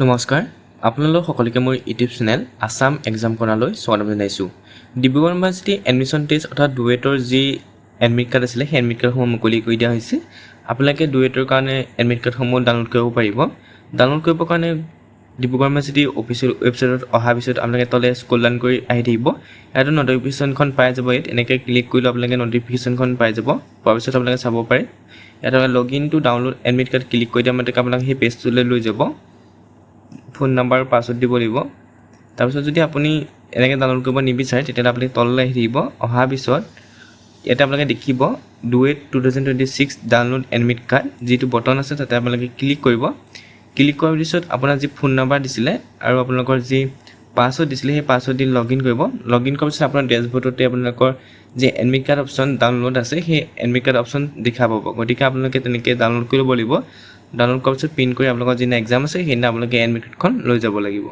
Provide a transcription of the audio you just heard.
নমস্কাৰ আপোনালোক সকলোকে মোৰ ইউটিউব চেনেল আসাম এক্সাম কৰ্ণাৰলৈ স্বাগতম জনাইছোঁ। ডিব্ৰুগড় ইউনিভাৰ্চিটি এডমিশ্যন টেষ্ট অৰ্থাৎ ডুৱেটৰ যি এডমিট কাৰ্ড আছিলে সেই এডমিট কাৰ্ডসমূহ মুকলি কৰি দিয়া হৈছে। আপোনালোকে ডুৱেটৰ কাৰণে এডমিট কাৰ্ডসমূহ ডাউনলোড কৰিব পাৰিব। ডাউনলোড কৰিবৰ কাৰণে ডিব্ৰুগড় ইউনিভাৰ্চিটি অফিচিয়েল ৱেবছাইটত অহাৰ পিছত আপোনালোকে তলে স্ক্ৰল ডাউন কৰি আহি থাকিব। ইয়াত নটিফিকেশ্যনখন পাই যাব। ইয়াত এনেকৈ ক্লিক কৰিলে আপোনালোকে নটিফিকেশ্যনখন পাই যাব। পোৱাৰ পিছত আপোনালোকে চাব পাৰে। ইয়াত log in to download admit card click কৰি দিয়া মাত্ৰকে আপোনালোকে সেই পেজটোলৈ লৈ যাব। ফোন নাম্বাৰ পাছৱৰ্ড দিব লাগিব। তাৰপিছত যদি আপুনি এনেকৈ ডাউনলোড কৰিব নিবিচাৰে তেতিয়াহ'লে আপুনি তললৈ আহি থাকিব। অহাৰ পিছত ইয়াতে আপোনালোকে দেখিব ডুৱেট 2026 ডাউনলোড এডমিট কাৰ্ড যিটো বটন আছে তাতে আপোনালোকে ক্লিক কৰিব। ক্লিক কৰাৰ পিছত আপোনাৰ যি ফোন নাম্বাৰ দিছিলে আৰু আপোনালোকৰ যি পাছৱৰ্ড দিছিলে সেই পাছৱৰ্ড দি লগ ইন কৰিব। লগ ইন কৰাৰ পিছত আপোনাৰ ডেছবৰ্ডতে আপোনালোকৰ যি এডমিট কাৰ্ড অপশ্যন ডাউনলোড আছে সেই এডমিট কাৰ্ড অপশ্যন দেখা পাব। গতিকে আপোনালোকে তেনেকৈ ডাউনলোড কৰিব লাগিব। ডাউনলোড কৰাৰ পিছত প্ৰিণ্ট কৰি আপোনালোকৰ যিদিনা এক্সাম আছে সেইদিনা আপোনালোকে এডমিট কাৰ্ডখন লৈ যাব লাগিব।